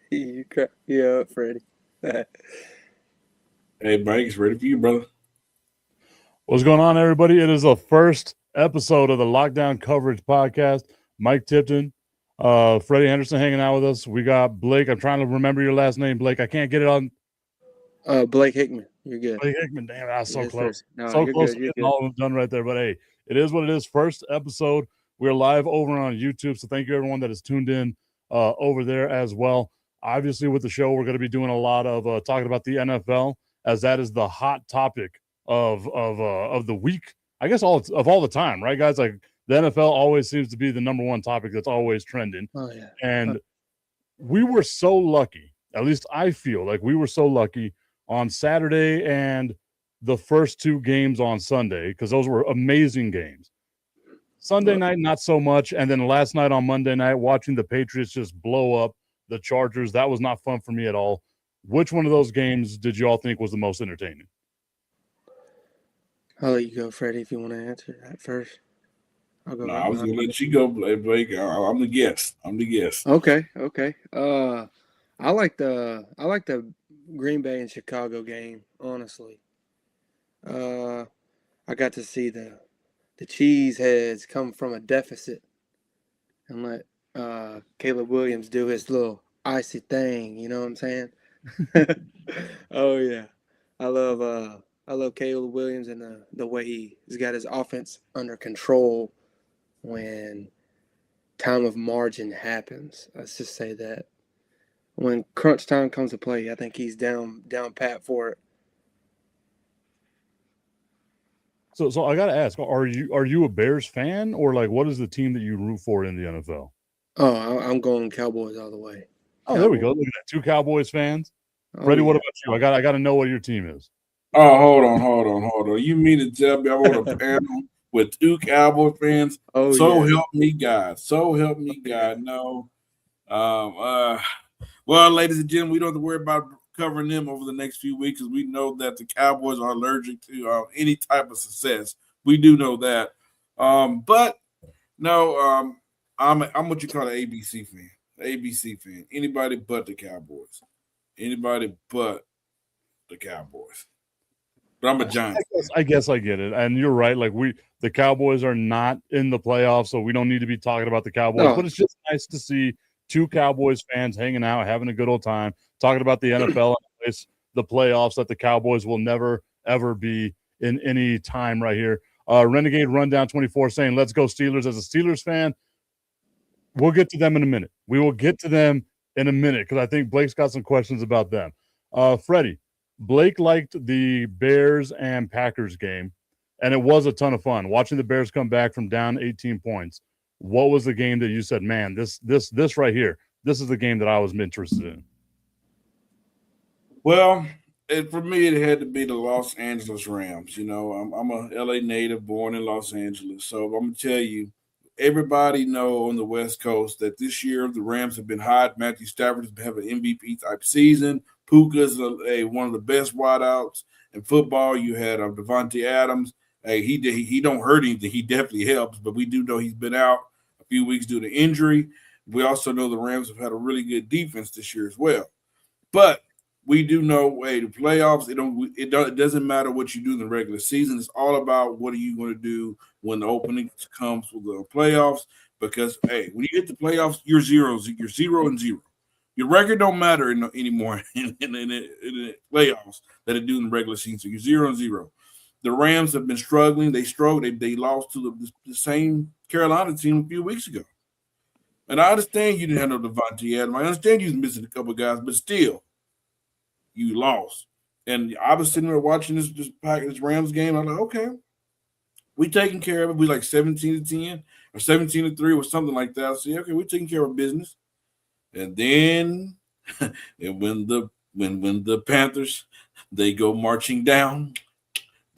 You crack me up, Freddie. Hey, Banks, ready for you, brother. What's going on, everybody? It is the first episode of the Lockdown Coverage Podcast. Mike Tipton, Freddie Henderson hanging out with us. We got Blake. I'm trying to remember your last name, Blake. I can't get it on. Blake Hickman. You're good. Blake Hickman. Damn, I was so Yes, close. sir. No, So you're close good. to You're getting good. all of them done right there. But hey, it is what it is. First episode. We're live over on YouTube. So thank you, everyone that is tuned in over there as well. Obviously, with the show, we're going to be doing a lot of talking about the NFL, as that is the hot topic of the week. I guess all the time, right, guys? Like the NFL always seems to be the number one topic that's always trending. Oh yeah. And we were so lucky. At least I feel like we were so lucky on Saturday and the first two games on Sunday, because those were amazing games. Sunday night, not so much. And then last night on Monday night, watching the Patriots just blow up the Chargers, that was not fun for me at all. Which one of those games did you all think was the most entertaining? I'll let you go, Freddie, if you want to answer that first. I'll go. No, right I was behind gonna let you go, Blake. I'm the guest. Okay. I like the Green Bay and Chicago game. Honestly, I got to see the cheeseheads come from a deficit and let Caleb Williams do his little icy thing. You know what I'm saying? Oh yeah, I love Caleb Williams and the way he's got his offense under control when time of margin happens. Let's just say that when crunch time comes to play, I think he's down pat for it. So I gotta ask, are you a Bears fan, or like what is the team that you root for in the NFL? Oh, I'm going Cowboys all the way. Oh, there we go. Look at that. Two Cowboys fans. Oh, Freddie, what yeah. about you? I got to know what your team is. Oh, hold on. You mean to tell me I'm on a panel with two Cowboy fans? Oh, So yeah. help me God. So help me God. No. Well, ladies and gentlemen, we don't have to worry about covering them over the next few weeks because we know that the Cowboys are allergic to any type of success. We do know that. But no, I'm what you call an ABC fan. ABC fan. Anybody but the Cowboys. Anybody but the Cowboys. But I'm a Giants fan. I guess I get it, and you're right. Like the Cowboys are not in the playoffs, so we don't need to be talking about the Cowboys. No. But it's just nice to see two Cowboys fans hanging out, having a good old time, talking about the NFL and the playoffs that the Cowboys will never ever be in any time right here. Renegade Rundown 24 saying, "Let's go Steelers." As a Steelers fan, we'll get to them in a minute. We will get to them in a minute because I think Blake's got some questions about them. Freddie, Blake liked the Bears and Packers game, and it was a ton of fun watching the Bears come back from down 18 points. What was the game that you said, man, this right here, this is the game that I was interested in? Well, for me, it had to be the Los Angeles Rams. You know, I'm a LA native, born in Los Angeles, so I'm gonna tell you, everybody know on the West Coast that this year the Rams have been hot. Matthew Stafford has been having an MVP type season. Puka's one of the best wideouts in football. You had Devontae Adams. Hey, he don't hurt anything. He definitely helps, but we do know he's been out a few weeks due to injury. We also know the Rams have had a really good defense this year as well. But we do know, hey, the playoffs, it doesn't matter what you do in the regular season. It's all about what are you going to do when the opening comes with the playoffs. Because hey, when you hit the playoffs, you're 0-0. Your record don't matter anymore in the playoffs that it do in the regular season. So you're 0-0. The Rams have been struggling. They struggled. They lost to the same Carolina team a few weeks ago. And I understand you didn't have no Devontae Adams. I understand you was missing a couple of guys, but still, you lost. And I was sitting there watching this Rams game. I'm like, okay, we taking care of it. We like 17-10 or 17-3 or something like that. I said, okay, we're taking care of business. And then and when the Panthers they go marching down,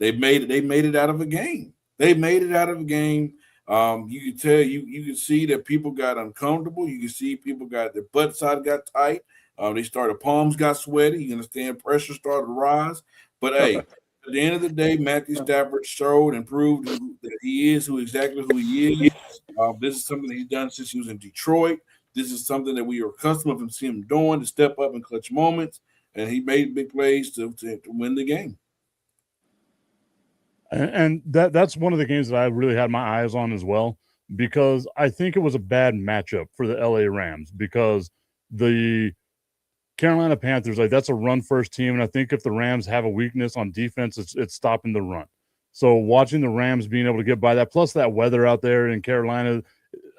they made it out of a game. They made it out of a game. You could tell you could see that people got uncomfortable. You could see people got their butt side got tight. They started palms got sweaty. You understand pressure started to rise. But hey, at the end of the day, Matthew Stafford showed and proved that he is exactly who he is. This is something that he's done since he was in Detroit. This is something that we are accustomed to seeing him doing to step up in clutch moments, and he made big plays to win the game. And that's one of the games that I really had my eyes on as well, because I think it was a bad matchup for the LA Rams, because the Carolina Panthers, like, that's a run first team. And I think if the Rams have a weakness on defense, it's stopping the run. So watching the Rams being able to get by that, plus that weather out there in Carolina,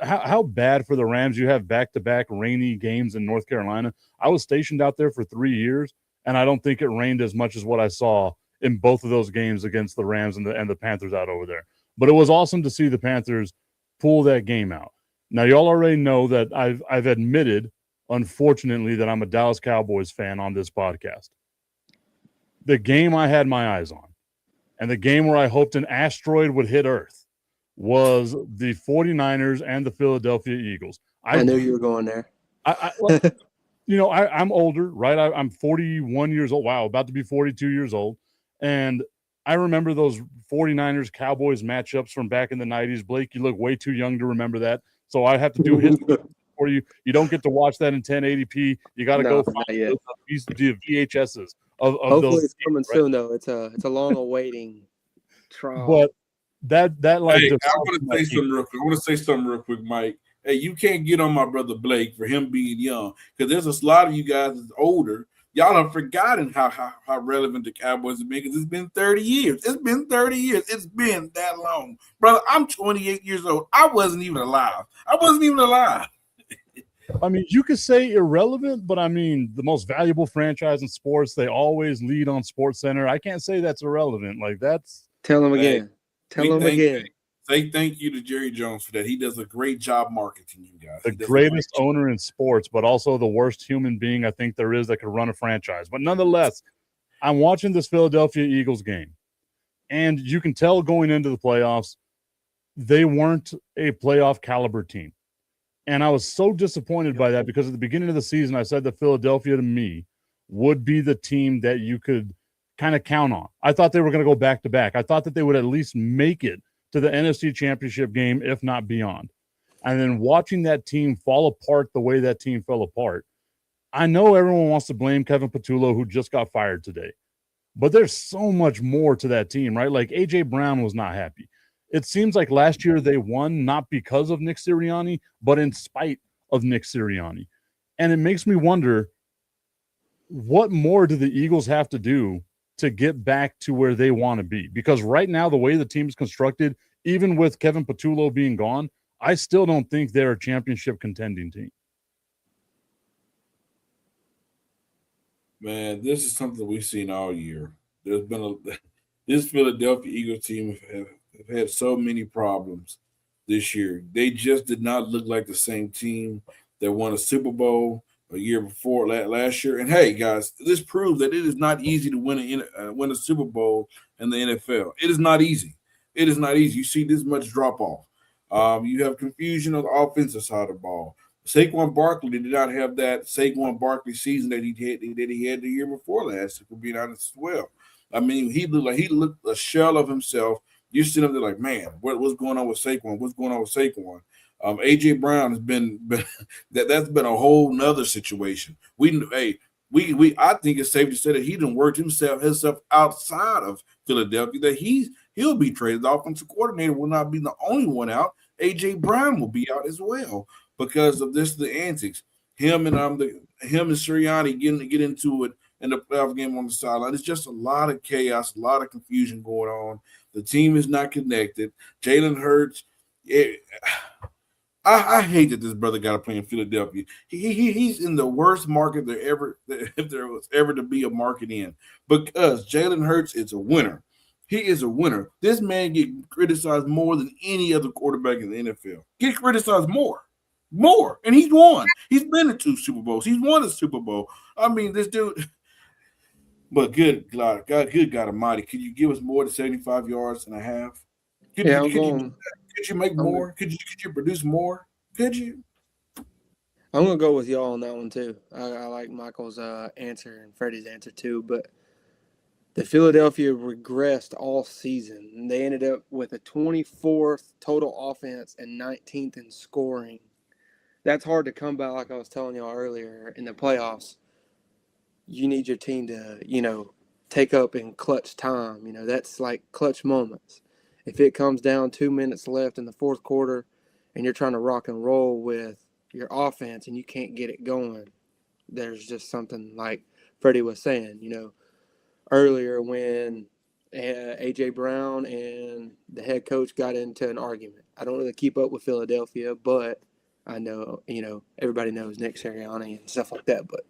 how bad for the Rams. You have back-to-back rainy games in North Carolina. I was stationed out there for 3 years, and I don't think it rained as much as what I saw in both of those games against the Rams and the Panthers out over there. But it was awesome to see the Panthers pull that game out. Now, y'all already know that I've admitted, unfortunately, that I'm a Dallas Cowboys fan on this podcast. The game I had my eyes on, and the game where I hoped an asteroid would hit Earth, was the 49ers and the Philadelphia Eagles. I knew you were going there. I'm older, right? I'm 41 years old. Wow, about to be 42 years old. And I remember those 49ers Cowboys matchups from back in the 90s. Blake, you look way too young to remember that. So I have to do history for you. You don't get to watch that in 1080p. You got to go find the VHSs of Hopefully those. It's coming soon, though. It's a long awaiting trial. But that like, hey, I want to say something real quick. I want to say something real quick, Mike. Hey, you can't get on my brother Blake for him being young, because there's a lot of you guys that's older. Y'all have forgotten how relevant the Cowboys have been, because it's been 30 years. It's been 30 years. It's been that long. Brother, I'm 28 years old. I wasn't even alive. I mean, you could say irrelevant, but I mean, the most valuable franchise in sports, they always lead on Sports Center. I can't say that's irrelevant. Like, that's... Tell him again. Say thank you to Jerry Jones for that. He does a great job marketing you guys. The greatest owner in sports, but also the worst human being I think there is that could run a franchise. But nonetheless, I'm watching this Philadelphia Eagles game, and you can tell going into the playoffs, they weren't a playoff caliber team. And I was so disappointed by that, because at the beginning of the season, I said that Philadelphia, to me, would be the team that you could kind of count on. I thought they were going to go back-to-back. I thought that they would at least make it to the NFC Championship game, if not beyond. And then watching that team fall apart the way that team fell apart, I know everyone wants to blame Kevin Patullo, who just got fired today. But there's so much more to that team, right? Like, A.J. Brown was not happy. It seems like last year they won not because of Nick Sirianni, but in spite of Nick Sirianni. And it makes me wonder, what more do the Eagles have to do to get back to where they want to be? Because right now, the way the team's constructed, even with Kevin Patullo being gone, I still don't think they're a championship contending team. Man, this is something we've seen all year. This Philadelphia Eagles team have had so many problems this year. They just did not look like the same team that won a Super Bowl a year before last year. And hey, guys, this proves that it is not easy to win a Super Bowl in the NFL. It is not easy. It is not easy. You see this much drop off. You have confusion on the offensive side of the ball. Saquon Barkley did not have that Saquon Barkley season that he had the year before last, to be honest as well. I mean, he looked a shell of himself. You're sitting up there like, man, what's going on with Saquon? What's going on with Saquon? A.J. Brown has been that's been a whole nother situation. I think it's safe to say that he done worked himself outside of Philadelphia, that he'll be traded. The offensive coordinator will not be the only one out. A.J. Brown will be out as well because of the antics. Him and Sirianni get into it in the playoff game on the sideline. It's just a lot of chaos, a lot of confusion going on. The team is not connected. Jalen Hurts. I hate that this brother got to play in Philadelphia. He's in the worst market if there was ever to be a market in, because Jalen Hurts is a winner. He is a winner. This man gets criticized more than any other quarterback in the NFL. Get criticized more, and he's won. He's been to 2 Super Bowls. He's won a Super Bowl. I mean, this dude. But good God Almighty, could you give us more than 75 yards and a half? Could you make more? Could you produce more? Could you? I'm gonna go with y'all on that one too. I like Michael's answer and Freddie's answer too. But the Philadelphia regressed all season. They ended up with a 24th total offense and 19th in scoring. that's hard to come by. Like I was telling y'all earlier in the playoffs, you need your team to, take up in clutch time. That's like clutch moments. If it comes down 2 minutes left in the fourth quarter and you're trying to rock and roll with your offense and you can't get it going, there's just something like Freddie was saying, earlier when A.J. Brown and the head coach got into an argument. I don't really keep up with Philadelphia, but I know, everybody knows Nick Sirianni and stuff like that. But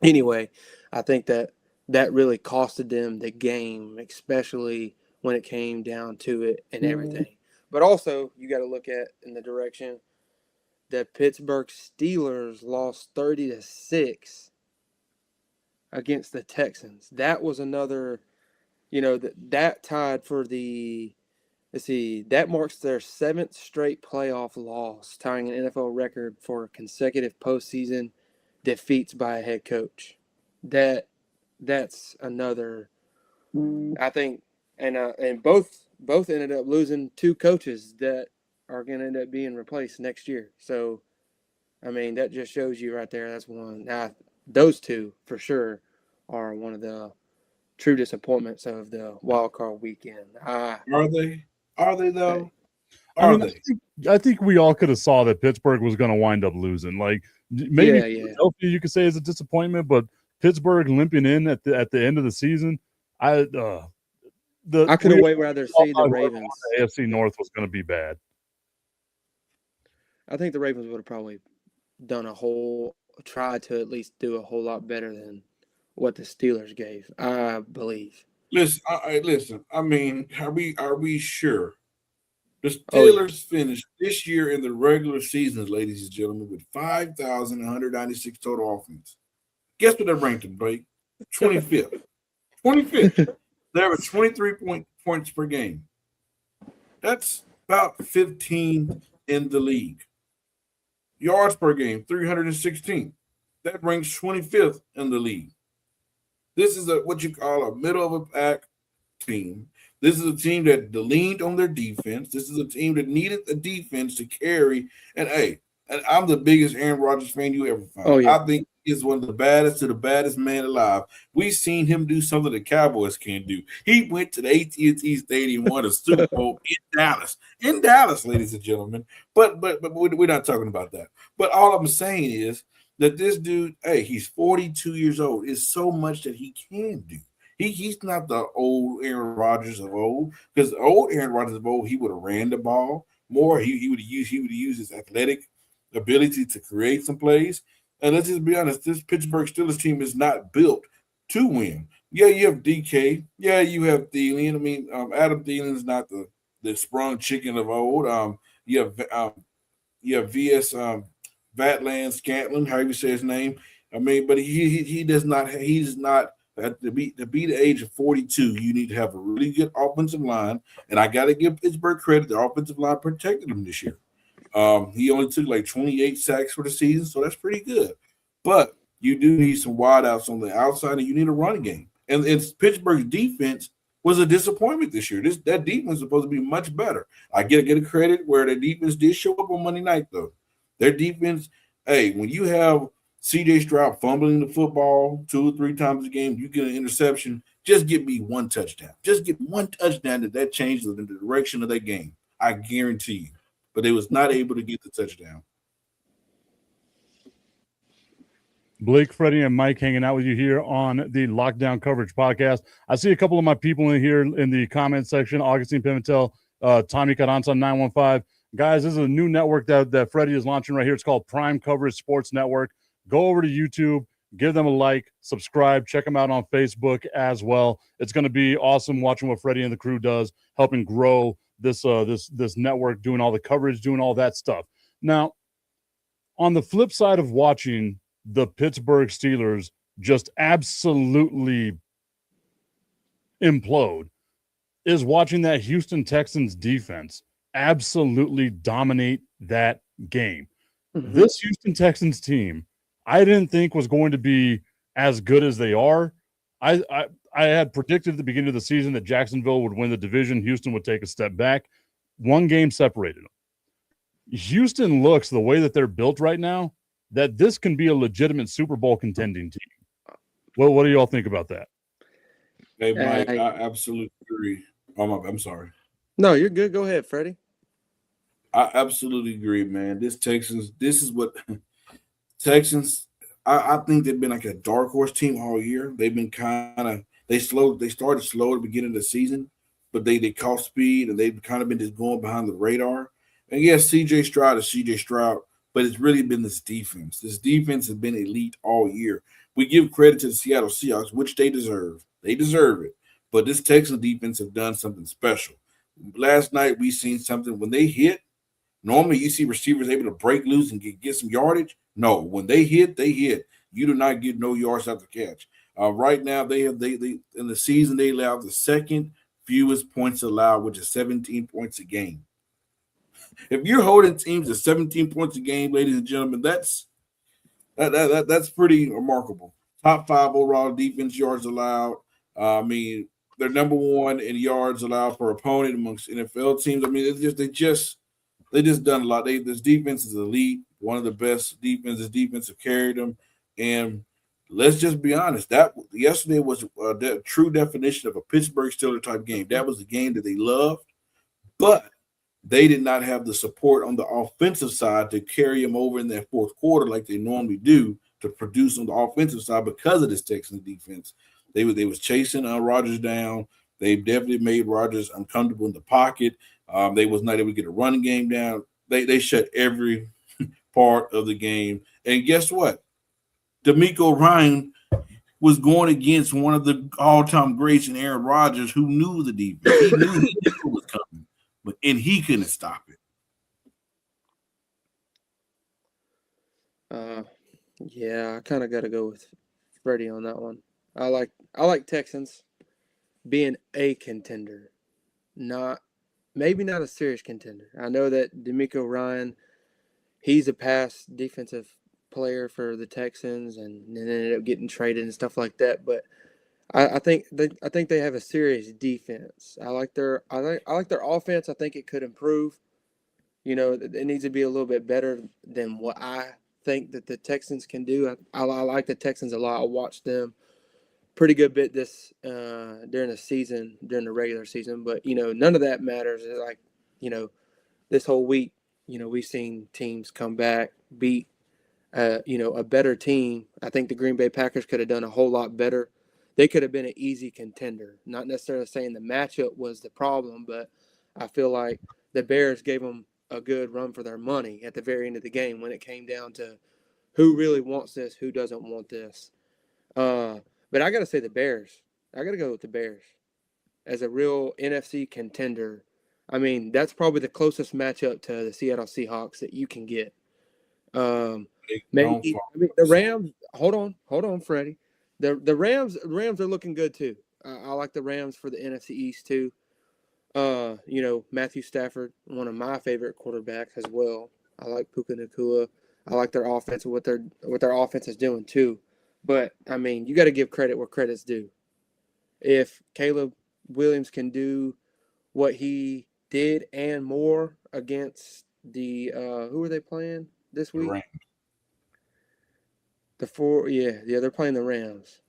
anyway, I think that really costed them the game, especially when it came down to it and everything. But also, you got to look at in the direction that Pittsburgh Steelers lost 30-6 against the Texans. That was another, that tied for the, let's see, that marks their 7th straight playoff loss, tying an NFL record for consecutive postseason defeats by a head coach. That's another, I think, and both ended up losing 2 coaches that are going to end up being replaced next year. So, I mean, that just shows you right there. That's one. Now, those 2 for sure are one of the true disappointments of the wild card weekend. Are they? Are they though? I mean, I think we all could have saw that Pittsburgh was going to wind up losing. Like maybe Philadelphia, you could say is a disappointment, but Pittsburgh limping in at the end of the season, I could have way rather see the Ravens. The AFC North was going to be bad. I think the Ravens would have probably tried to at least do a whole lot better than what the Steelers gave, I believe. Listen. I mean, are we sure? The Steelers finished this year in the regular season, ladies and gentlemen, with 5,196 total offense. Guess what they ranked them, Blake? 25th. 25th. They averaged 23 points per game. That's about 15 in the league. Yards per game, 316. That ranks 25th in the league. This is what you call a middle of a pack team. This is a team that leaned on their defense. This is a team that needed a defense to carry. And I'm the biggest Aaron Rodgers fan you ever found. Oh, yeah. I think he's one of the baddest man alive. We've seen him do something the Cowboys can't do. He went to the AT&T Stadium, won a Super Bowl in Dallas, ladies and gentlemen. But we're not talking about that. But all I'm saying is that this dude, he's 42 years old. It's so much that he can do. He's not the old Aaron Rodgers of old, because the old Aaron Rodgers of old, he would have ran the ball more. He would have used his athletic ability to create some plays. And let's just be honest, this Pittsburgh Steelers team is not built to win. Yeah, you have DK. Yeah, you have Thielen. I mean, Adam Thielen is not the sprung chicken of old. You have VS Vatland Scantlin, however you say his name. I mean, but he does not. He's not. To be the age of 42, you need to have a really good offensive line. And I got to give Pittsburgh credit. The offensive line protected him this year. He only took like 28 sacks for the season, so that's pretty good. But you do need some wideouts on the outside, and you need a running game. And it's Pittsburgh's defense was a disappointment this year. That defense is supposed to be much better. I get a credit where the defense did show up on Monday night, though. Their defense, when you have C.J. Stroud fumbling the football 2 or 3 times a game, you get an interception, just give me one touchdown. Just get one touchdown that changes the direction of that game. I guarantee you. But they was not able to get the touchdown. Blake, Freddie, and Mike hanging out with you here on the Lockdown Coverage Podcast. I see a couple of my people in here in the comment section. Augustine Pimentel, Tommy Carranza 915. Guys, this is a new network that Freddie is launching right here. It's called Prime Coverage Sports Network. Go over to YouTube, give them a like, subscribe, check them out on Facebook as well. It's going to be awesome watching what Freddie and the crew does, helping grow this network, doing all the coverage, doing all that stuff. Now, on the flip side of watching the Pittsburgh Steelers just absolutely implode is watching that Houston Texans defense absolutely dominate that game. Mm-hmm. This Houston Texans team, I didn't think was going to be as good as they are. I had predicted at the beginning of the season that Jacksonville would win the division. Houston would take a step back. One game separated them. Houston looks the way that they're built right now that this can be a legitimate Super Bowl contending team. Well, what do y'all think about that? Hey, Mike, Uh, I absolutely agree. I'm sorry. no, you're good. Go ahead, Freddie. I absolutely agree, man. This is what Texans. I think they've been like a dark horse team all year. They've been they started slow at the beginning of the season, but they caught speed and they've kind of been just going behind the radar. And yes, CJ Stroud is CJ Stroud, but it's really been this defense. This defense has been elite all year. We give credit to the Seattle Seahawks, which they deserve. They deserve it. But this Texans defense have done something special. Last night we seen something when they hit. Normally, you see receivers able to break loose and get some yardage. No, when they hit, they hit. You do not get no yards after catch. Right now, they in the season they allow the second fewest points allowed, which is 17 points a game. If you're holding teams to 17 points a game, ladies and gentlemen, that's pretty remarkable. Top 5 overall defense yards allowed. I mean, they're number 1 in yards allowed per opponent amongst NFL teams. I mean, they just done a lot. This defense is elite, one of the best defenses. Defense have carried them, and let's just be honest. That yesterday was the true definition of a Pittsburgh Steelers type game. That was the game that they loved, but they did not have the support on the offensive side to carry them over in that fourth quarter like they normally do to produce on the offensive side because of this Texans defense. They was chasing Rodgers down. They definitely made Rodgers uncomfortable in the pocket. They was not able to get a running game down. They shut every part of the game. And guess what? D'Amico Ryan was going against one of the all-time greats in Aaron Rodgers, who knew the defense. He knew it was coming, and he couldn't stop it. Yeah, I kind of got to go with Freddie on that one. I like Texans being a contender, maybe not a serious contender. I know that D'Amico Ryan, he's a past defensive player for the Texans and then ended up getting traded and stuff like that. But I think they have a serious defense. I like their offense. I think it could improve. You know, it needs to be a little bit better than what I think that the Texans can do. I like the Texans a lot. I watched them pretty good bit this during the regular season. But you know, none of that matters. Like, you know, this whole week, you know, we've seen teams come back, beat a better team. I think the Green Bay Packers could have done a whole lot better. They could have been an easy contender. Not necessarily saying the matchup was the problem, but I feel like the Bears gave them a good run for their money at the very end of the game when it came down to who really wants this, who doesn't want this. But I got to say the Bears. I got to go with the Bears as a real NFC contender. I mean, that's probably the closest matchup to the Seattle Seahawks that you can get. Maybe the Rams. Hold on, Freddie. The Rams are looking good too. I like the Rams for the NFC East too. You know, Matthew Stafford, one of my favorite quarterbacks as well. I like Puka Nacua. I like their offense and what their offense is doing too. But I mean, you got to give credit where credit's due. If Caleb Williams can do what he did and more against the who are they playing this week? They're playing the Rams.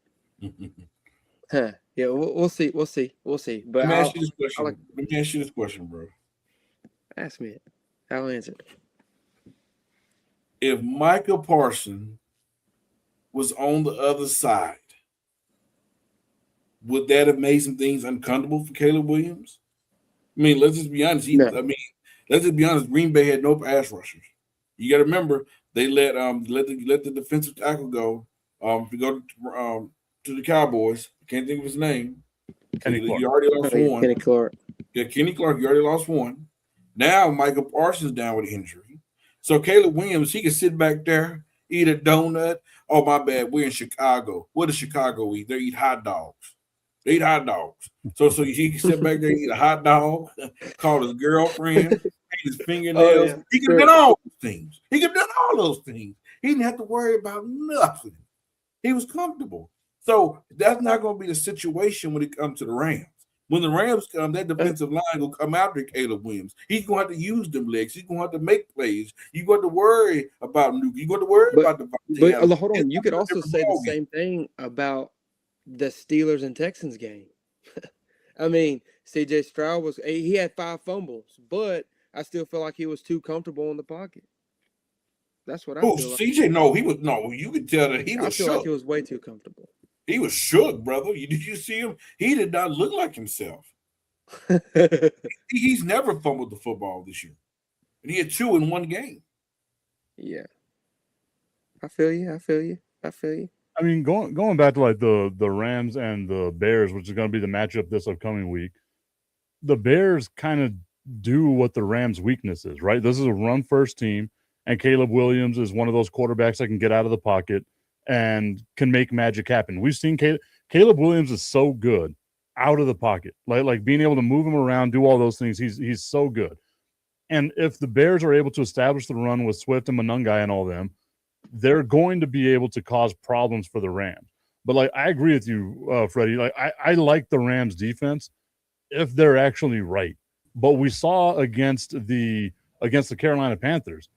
Huh. Yeah, we'll see. But Let me ask you this question, bro. Ask me it. I'll answer it. If Micah Parsons was on the other side, would that have made some things uncomfortable for Caleb Williams? I mean, let's just be honest. Let's just be honest. Green Bay had no pass rushers. You got to remember they let the defensive tackle go to go to the Cowboys. Can't think of his name. You already lost one. Kenny Clark. Yeah, Kenny Clark. You already lost one. Now Michael Parsons down with injury. So Caleb Williams, he can sit back there, eat a donut. Oh, my bad. We're in Chicago. What does Chicago eat? They eat hot dogs. So he can sit back there and eat a hot dog, call his girlfriend, paint his fingernails. He could have done all those things. He didn't have to worry about nothing. He was comfortable. So that's not going to be the situation when it comes to the Rams. When the Rams come, that defensive line will come after Caleb Williams. He's going to have to use them legs. He's going to have to make plays. You're going to worry about Nuke. You're going to worry about Devontae Adams. Hold on. You could also say the same thing about the Steelers and Texans game. I mean, C.J. Stroud he had 5 fumbles, but I still feel like he was too comfortable in the pocket. That's what I feel like. C.J. No, he was no. You could tell that he was shook. I feel like he was way too comfortable. He was shook, brother. Did you see him? He did not look like himself. He's never fumbled the football this year, and he had 2 in one game. Yeah, I feel you. I mean, going back to like the Rams and the Bears, which is going to be the matchup this upcoming week. The Bears kind of do what the Rams' weakness is, right? This is a run-first team, and Caleb Williams is one of those quarterbacks that can get out of the pocket and can make magic happen. We've seen Caleb Williams is so good out of the pocket, like being able to move him around, do all those things. He's so good. And if the Bears are able to establish the run with Swift and Monungai and all them, they're going to be able to cause problems for the Rams. But like I agree with you, Freddie. Like I like the Rams defense if they're actually right. But we saw against the Carolina Panthers,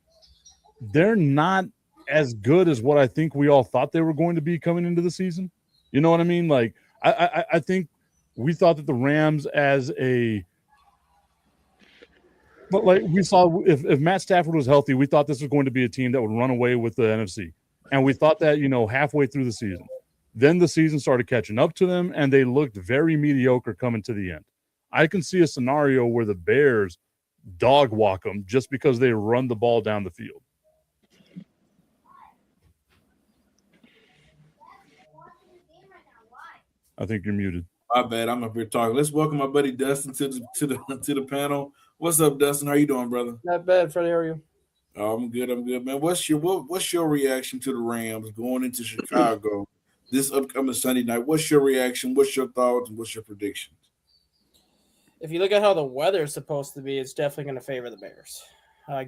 they're not as good as what I think we all thought they were going to be coming into the season. You know what I mean? Like I think we thought that the Rams but like we saw if Matt Stafford was healthy, we thought this was going to be a team that would run away with the NFC. And we thought that, halfway through the season. Then the season started catching up to them, and they looked very mediocre coming to the end. I can see a scenario where the Bears dog walk them just because they run the ball down the field. I think you're muted. My bad. I'm up here talking. Let's welcome my buddy Dustin to the panel. What's up, Dustin? How you doing, brother? Not bad, Freddie. How are you? I'm good, man. What's your reaction to the Rams going into Chicago this upcoming Sunday night? What's your reaction? What's your thoughts? And what's your predictions? If you look at how the weather is supposed to be, it's definitely going to favor the Bears.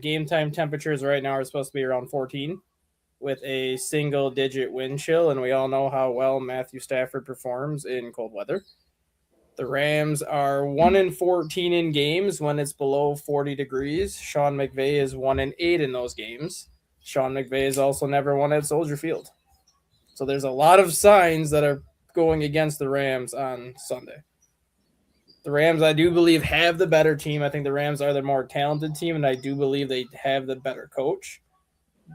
Game time temperatures right now are supposed to be around 14 with a single-digit wind chill, and we all know how well Matthew Stafford performs in cold weather. The Rams are 1-14 in games when it's below 40 degrees. Sean McVay is 1-8 in those games. Sean McVay has also never won at Soldier Field. So there's a lot of signs that are going against the Rams on Sunday. The Rams, I do believe, have the better team. I think the Rams are the more talented team, and I do believe they have the better coach.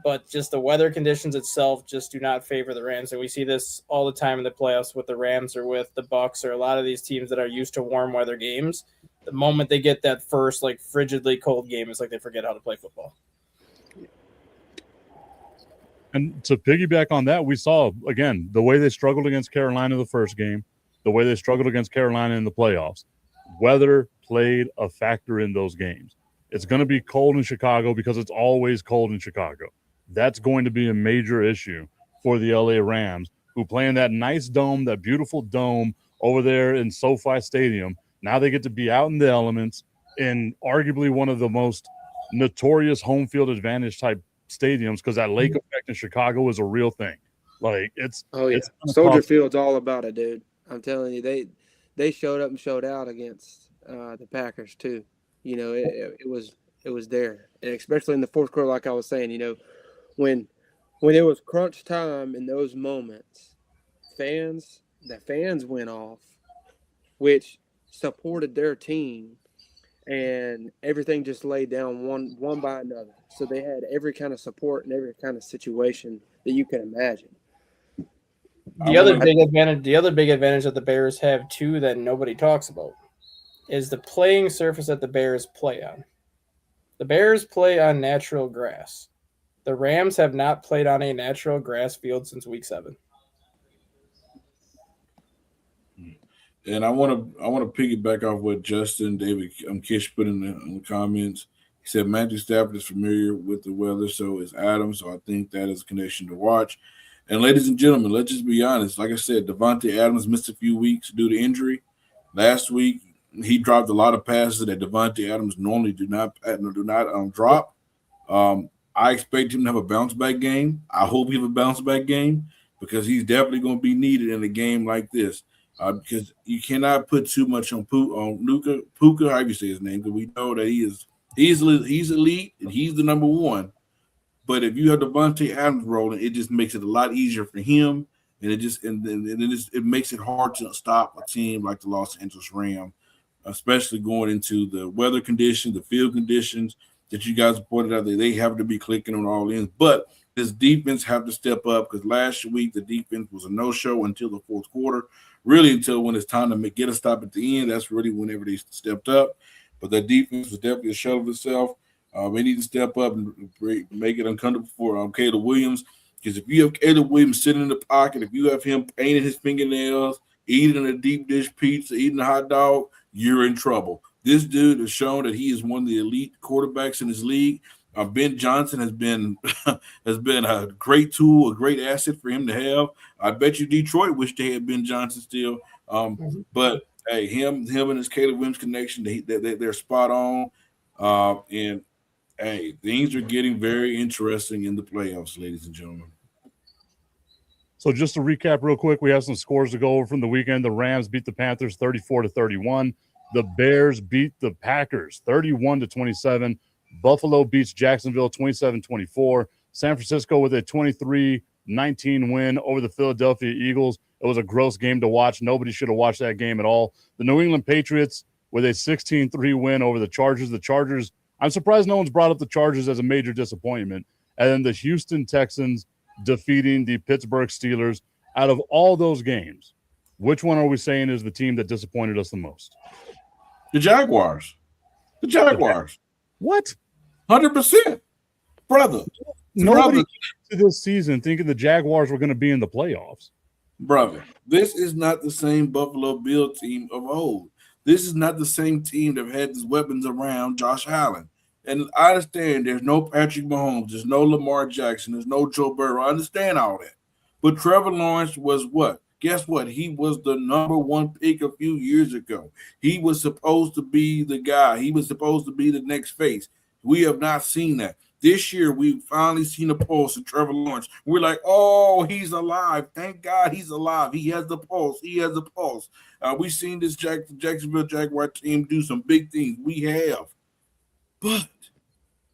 But just the weather conditions itself just do not favor the Rams. And we see this all the time in the playoffs with the Rams or with the Bucs or a lot of these teams that are used to warm weather games. The moment they get that first, frigidly cold game, it's like they forget how to play football. And to piggyback on that, we saw, again, the way they struggled against Carolina the first game, the way they struggled against Carolina in the playoffs. Weather played a factor in those games. It's going to be cold in Chicago because it's always cold in Chicago. That's going to be a major issue for the LA Rams, who play in that nice dome, that beautiful dome over there in SoFi Stadium. Now they get to be out in the elements in arguably one of the most notorious home field advantage type stadiums, because that lake effect in Chicago is a real thing. It's Soldier Field's all about it, dude. I'm telling you, they showed up and showed out against the Packers too. It was there, and especially in the fourth quarter, like I was saying, when it was crunch time in those moments, the fans went off, which supported their team, and everything just laid down one by another. So they had every kind of support and every kind of situation that you can imagine. The other big advantage that the Bears have too that nobody talks about is the playing surface that the Bears play on. The Bears play on natural grass. The Rams have not played on a natural grass field since week 7. And I want to piggyback off what Justin David Kish put in the comments. He said Matthew Stafford is familiar with the weather, so is Adam. So I think that is a connection to watch. And ladies and gentlemen, let's just be honest. Like I said, Devontae Adams missed a few weeks due to injury. Last week, he dropped a lot of passes that Devontae Adams normally do not drop. I expect him to have a bounce-back game. I hope he have a bounce-back game because he's definitely going to be needed in a game like this. because you cannot put too much on Puka, however you say his name, because we know that he's elite and he's the number one. But if you have Devontae Adams rolling, it just makes it a lot easier for him, and it makes it hard to stop a team like the Los Angeles Rams, especially going into the weather conditions, the field conditions that you guys pointed out. They have to be clicking on all ends, but this defense have to step up because last week the defense was a no-show until the fourth quarter, really until when it's time to get a stop at the end. That's really whenever they stepped up. But the defense was definitely a shell of itself. They need to step up and make it uncomfortable for Caleb Williams. Because if you have Caleb Williams sitting in the pocket, if you have him painting his fingernails, eating a deep dish pizza, eating a hot dog, you're in trouble. This dude has shown that he is one of the elite quarterbacks in his league. Ben Johnson has been a great tool, a great asset for him to have. I bet you Detroit wish they had Ben Johnson still. But hey, him and his Caleb Williams connection, they're spot on. And hey, things are getting very interesting in the playoffs, ladies and gentlemen. So just to recap real quick, we have some scores to go over from the weekend. The Rams beat the Panthers 34-31. The Bears beat the Packers 31-27. Buffalo beats Jacksonville 27-24. San Francisco with a 23-19 win over the Philadelphia Eagles. It was a gross game to watch. Nobody should have watched that game at all. The New England Patriots with a 16-3 win over the Chargers. The Chargers, I'm surprised no one's brought up the Chargers as a major disappointment. And then the Houston Texans defeating the Pittsburgh Steelers. Out of all those games, which one are we saying is the team that disappointed us the most? The Jaguars. The Jaguars. What? 100%. Brother. Nobody came to this season thinking the Jaguars were going to be in the playoffs. Brother, this is not the same Buffalo Bill team of old. This is not the same team that had these weapons around Josh Allen. And I understand there's no Patrick Mahomes, there's no Lamar Jackson, there's no Joe Burrow. I understand all that. But Trevor Lawrence was what? Guess what? He was the number one pick a few years ago. He was supposed to be the guy. He was supposed to be the next face. We have not seen that. This year, we've finally seen a pulse of Trevor Lawrence. We're like, oh, he's alive. Thank God he's alive. He has the pulse. He has the pulse. We've seen this Jacksonville Jaguar team do some big things. We have. But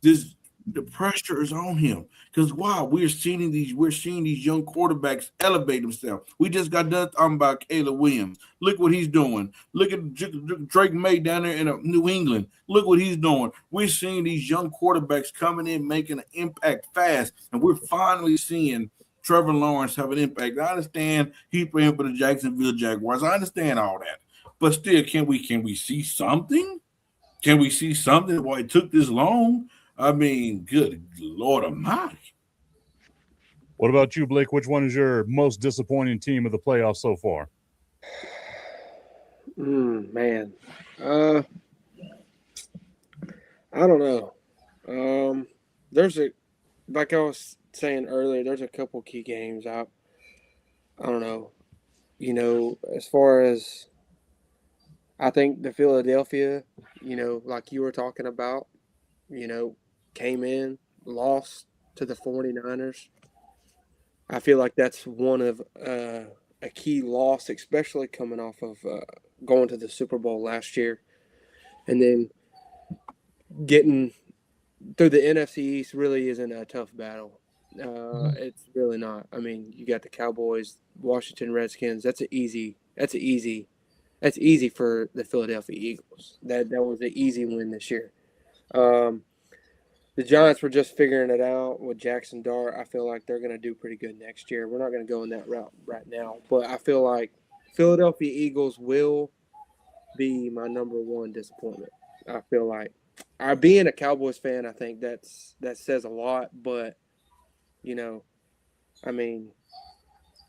the pressure is on him. Because wow, we're seeing these young quarterbacks elevate themselves. We just got done talking about Caleb Williams. Look what he's doing. Look at Drake May down there in New England. Look what he's doing. We're seeing these young quarterbacks coming in, making an impact fast, and we're finally seeing Trevor Lawrence have an impact. I understand he's playing for the Jacksonville Jaguars. I understand all that, but still, can we see something? Can we see something? Why it took this long? I mean, good Lord Almighty. What about you, Blake? Which one is your most disappointing team of the playoffs so far? Man. I don't know. Like I was saying earlier, there's a couple key games. I don't know. As far as I think the Philadelphia, like you were talking about, came in, lost to the 49ers. I feel like that's one of a key loss, especially coming off of going to the Super Bowl last year. And then getting through the NFC East really isn't a tough battle. It's really not. I mean, you got the Cowboys, Washington Redskins. That's easy for the Philadelphia Eagles. That was an easy win this year. The Giants were just figuring it out with Jackson Dart. I feel like they're going to do pretty good next year. We're not going to go in that route right now, but I feel like Philadelphia Eagles will be my number one disappointment. I feel like being a Cowboys fan, I think that says a lot, but I mean,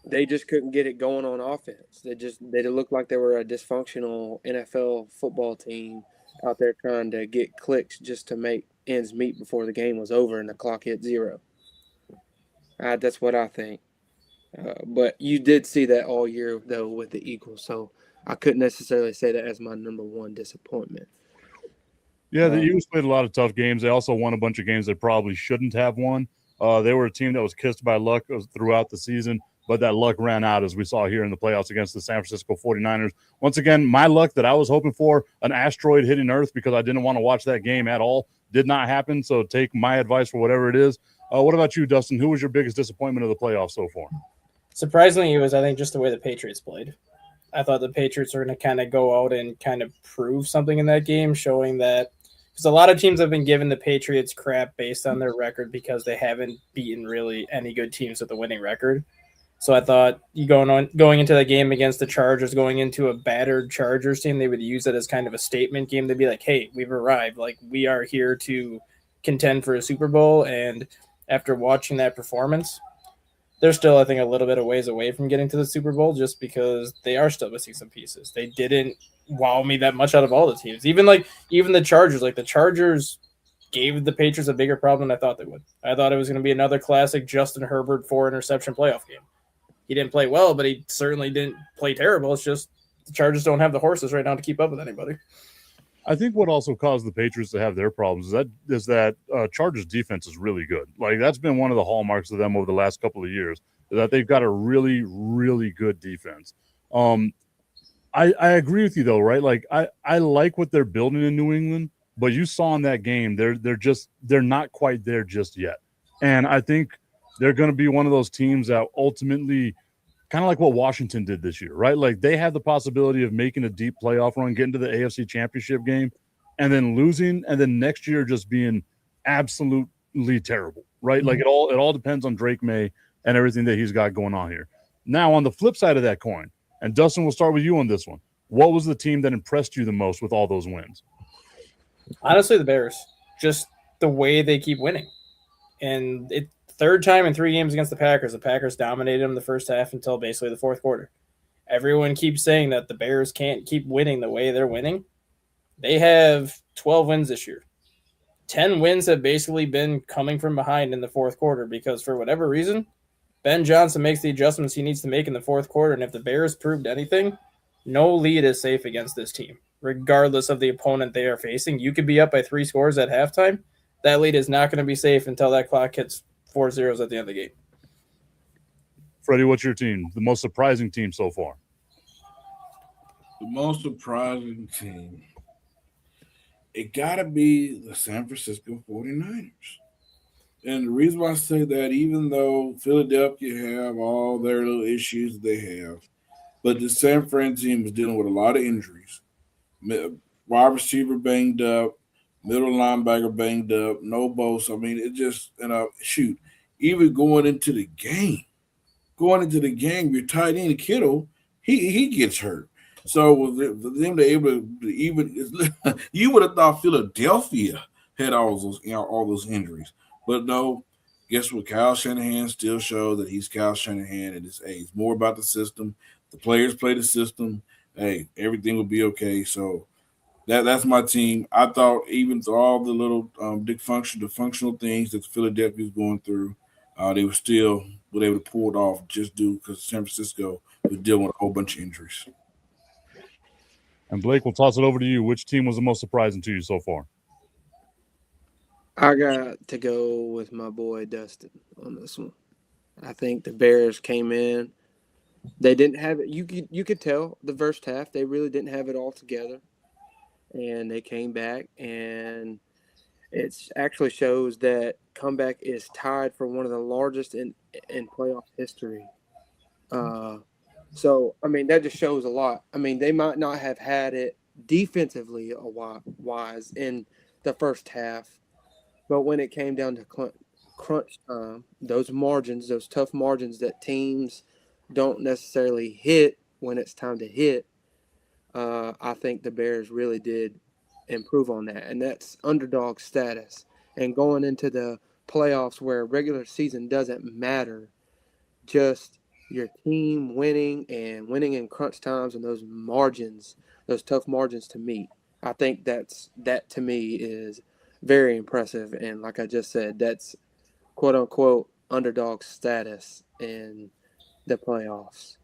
they just couldn't get it going on offense. They looked like they were a dysfunctional NFL football team out there trying to get clicks just to make ends meet before the game was over and the clock hit 0. That's what I think. But you did see that all year, though, with the Eagles, so I couldn't necessarily say that as my number one disappointment. Yeah, the Eagles played a lot of tough games. They also won a bunch of games they probably shouldn't have won. They were a team that was kissed by luck throughout the season. but that luck ran out as we saw here in the playoffs against the San Francisco 49ers. Once again, my luck that I was hoping for, an asteroid hitting Earth because I didn't want to watch that game at all, did not happen. So take my advice for whatever it is. What about you, Dustin? Who was your biggest disappointment of the playoffs so far? Surprisingly, it was, I think, just the way the Patriots played. I thought the Patriots were going to kind of go out and kind of prove something in that game, showing that because a lot of teams have been giving the Patriots crap based on their record because they haven't beaten really any good teams with a winning record. So I thought you going into that game against the Chargers, going into a battered Chargers team, they would use it as kind of a statement game. They'd be like, hey, we've arrived. Like, we are here to contend for a Super Bowl. And after watching that performance, they're still, I think, a little bit of ways away from getting to the Super Bowl just because they are still missing some pieces. They didn't wow me that much out of all the teams. Even the Chargers. Like, the Chargers gave the Patriots a bigger problem than I thought they would. I thought it was going to be another classic Justin Herbert 4-interception playoff game. He didn't play well, but he certainly didn't play terrible. It's just the Chargers don't have the horses right now to keep up with anybody. I think what also caused the Patriots to have their problems is that Chargers defense is really good. Like, that's been one of the hallmarks of them over the last couple of years, that they've got a really, really good defense. I agree with you though, right? Like, I like what they're building in New England, but you saw in that game they're not quite there just yet. And I think they're going to be one of those teams that ultimately, kind of like what Washington did this year, right? Like, they had the possibility of making a deep playoff run, getting to the AFC Championship game, and then losing, and then next year just being absolutely terrible, right? Like, it all depends on Drake May and everything that he's got going on here. Now, on the flip side of that coin, and Dustin, we'll start with you on this one. What was the team that impressed you the most with all those wins? Honestly, the Bears. Just the way they keep winning. And it third time in 3 games against the Packers. The Packers dominated them the first half until basically the fourth quarter. Everyone keeps saying that the Bears can't keep winning the way they're winning. They have 12 wins this year. 10 wins have basically been coming from behind in the fourth quarter because for whatever reason, Ben Johnson makes the adjustments he needs to make in the fourth quarter. And if the Bears proved anything, no lead is safe against this team. Regardless of the opponent they are facing, you could be up by 3 scores at halftime. That lead is not going to be safe until that clock hits 4 zeros at the end of the game. Freddie, what's your team? The most surprising team so far? The most surprising team, it got to be the San Francisco 49ers. And the reason why I say that, even though Philadelphia have all their little issues that they have, but the San Fran team is dealing with a lot of injuries. Wide receiver banged up, middle linebacker banged up, no Bosa. I mean, it just, shoot, even going into the game, your tight end Kittle, he gets hurt. So for them to able to even, you would have thought Philadelphia had all those injuries, but no. Guess what? Kyle Shanahan still shows that he's Kyle Shanahan, and it's more about the system. The players play the system. Hey, everything will be okay. So that's my team. I thought even through all the little functional things that Philadelphia is going through, they were still able to pull it off just due because San Francisco was dealing with a whole bunch of injuries. And Blake, we'll toss it over to you. Which team was the most surprising to you so far? I got to go with my boy Dustin on this one. I think the Bears came in. They didn't have it. You could tell the first half they really didn't have it all together, and they came back, and it actually shows that comeback is tied for one of the largest in playoff history. So, I mean, that just shows a lot. I mean, they might not have had it defensively wise in the first half, but when it came down to crunch time, those margins, those tough margins that teams don't necessarily hit when it's time to hit, I think the Bears really did improve on that, and that's underdog status. And going into the playoffs where regular season doesn't matter, just your team winning in crunch times and those margins, those tough margins to meet. I think that to me is very impressive. And like I just said, that's quote unquote underdog status in the playoffs,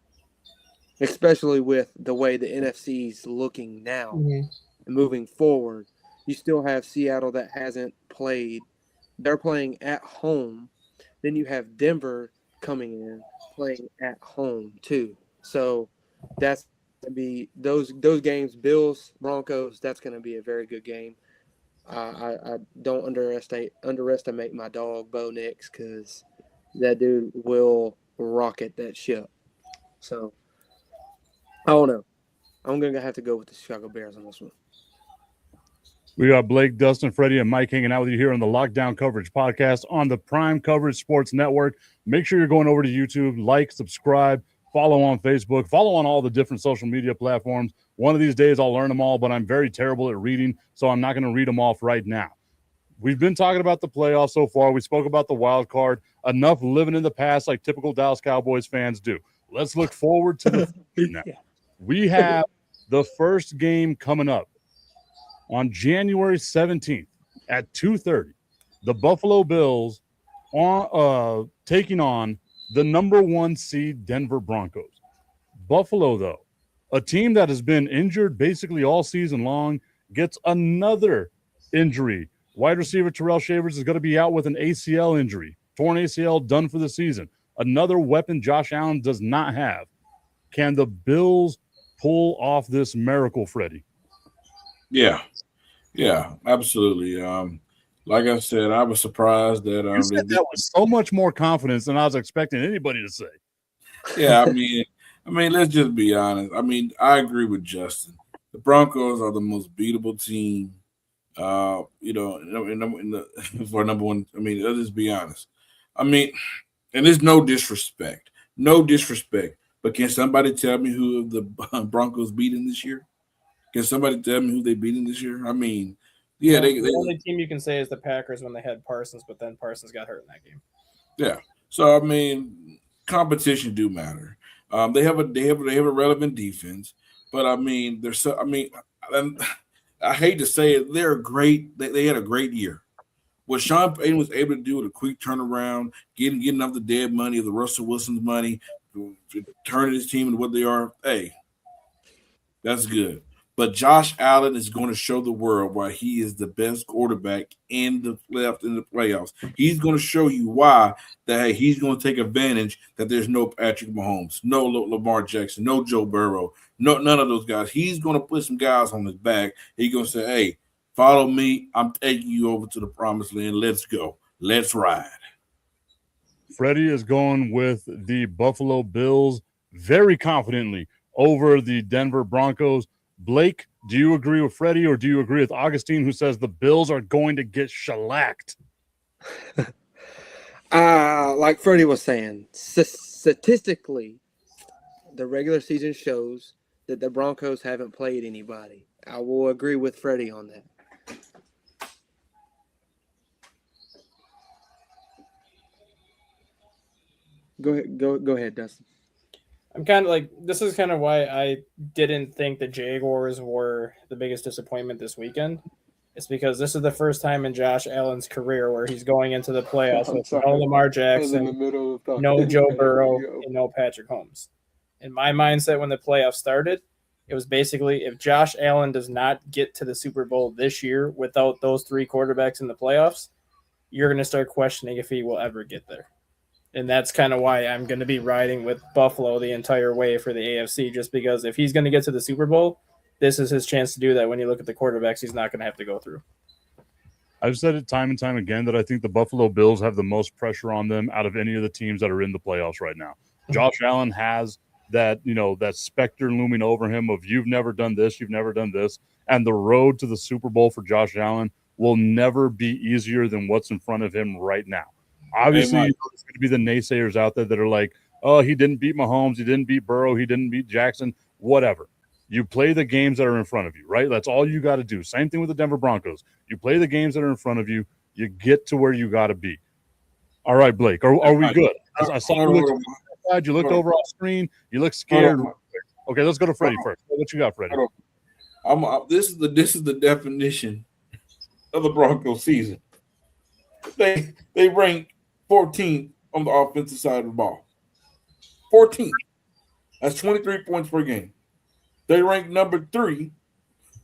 especially with the way the NFC's looking now and moving forward. You still have Seattle that hasn't played. They're playing at home. Then you have Denver coming in. playing at home too. So that's gonna be those games. Bills Broncos. That's going to be a very good game. I don't underestimate my dog Bo Nix because that dude will rocket that ship. So I don't know. I'm gonna have to go with the Chicago Bears on this one. We got Blake, Dustin, Freddie, and Mike hanging out with you here on the Lockdown Coverage Podcast on the Prime Coverage Sports Network. Make sure you're going over to YouTube, like, subscribe, follow on Facebook, follow on all the different social media platforms. One of these days I'll learn them all, but I'm very terrible at reading, so I'm not going to read them off right now. We've been talking about the playoffs so far. We spoke about the wild card. Enough living in the past like typical Dallas Cowboys fans do. Let's look forward to the future now. We have the first game coming up on January 17th at 2:30. The Buffalo Bills are taking on the number 1 seed Denver Broncos. Buffalo, though, a team that has been injured basically all season long, gets another injury. Wide receiver Terrell Shavers is going to be out with an ACL injury. Torn ACL, done for the season. Another weapon Josh Allen does not have. Can the Bills pull off this miracle, Freddie? Yeah, absolutely. Like I said, I was surprised that you said that with so much more confidence than I was expecting anybody to say. Yeah, I mean, let's just be honest. I mean, I agree with Justin. The Broncos are the most beatable team. You know, in the for number one. I mean, let's just be honest. I mean, and there's no disrespect, but can somebody tell me who the Broncos beating this year? Can somebody tell me who they beating this year? I mean, yeah, the only team you can say is the Packers when they had Parsons, but then Parsons got hurt in that game. Yeah, so I mean, competition do matter. They have a relevant defense, but I mean, I hate to say it, they're great. They had a great year. What Sean Payton was able to do with a quick turnaround, getting off the dead money of the Russell Wilson's money, turning his team into what they are. Hey, that's good. But Josh Allen is going to show the world why he is the best quarterback in the playoffs. He's going to show you why that hey, he's going to take advantage that there's no Patrick Mahomes, no Lamar Jackson, no Joe Burrow, none of those guys. He's going to put some guys on his back. He's going to say, hey, follow me. I'm taking you over to the promised land. Let's go. Let's ride. Freddie is going with the Buffalo Bills very confidently over the Denver Broncos. Blake, do you agree with Freddie or do you agree with Augustine, who says the Bills are going to get shellacked? Like Freddie was saying, statistically, the regular season shows that the Broncos haven't played anybody. I will agree with Freddie on that. Go ahead, Dustin. I'm kind of like, this is kind of why I didn't think the Jaguars were the biggest disappointment this weekend. It's because this is the first time in Josh Allen's career where he's going into the playoffs with no Lamar Jackson, no Joe Burrow, and no Patrick Mahomes. In my mindset, when the playoffs started, it was basically if Josh Allen does not get to the Super Bowl this year without those 3 quarterbacks in the playoffs, you're going to start questioning if he will ever get there. And that's kind of why I'm going to be riding with Buffalo the entire way for the AFC, just because if he's going to get to the Super Bowl, this is his chance to do that when you look at the quarterbacks he's not going to have to go through. I've said it time and time again that I think the Buffalo Bills have the most pressure on them out of any of the teams that are in the playoffs right now. Josh Allen has that, that specter looming over him of you've never done this, and the road to the Super Bowl for Josh Allen will never be easier than what's in front of him right now. Obviously, there's going to be the naysayers out there that are like, oh, he didn't beat Mahomes, he didn't beat Burrow, he didn't beat Jackson, whatever. You play the games that are in front of you, right? That's all you got to do. Same thing with the Denver Broncos. You play the games that are in front of you, you get to where you got to be. All right, Blake, are we good? I saw you looked over off screen, you look scared. Okay, let's go to Freddie first. What you got, Freddie? This is the definition of the Broncos season. They rank 14th on the offensive side of the ball. 14th. That's 23 points per game. They rank number 3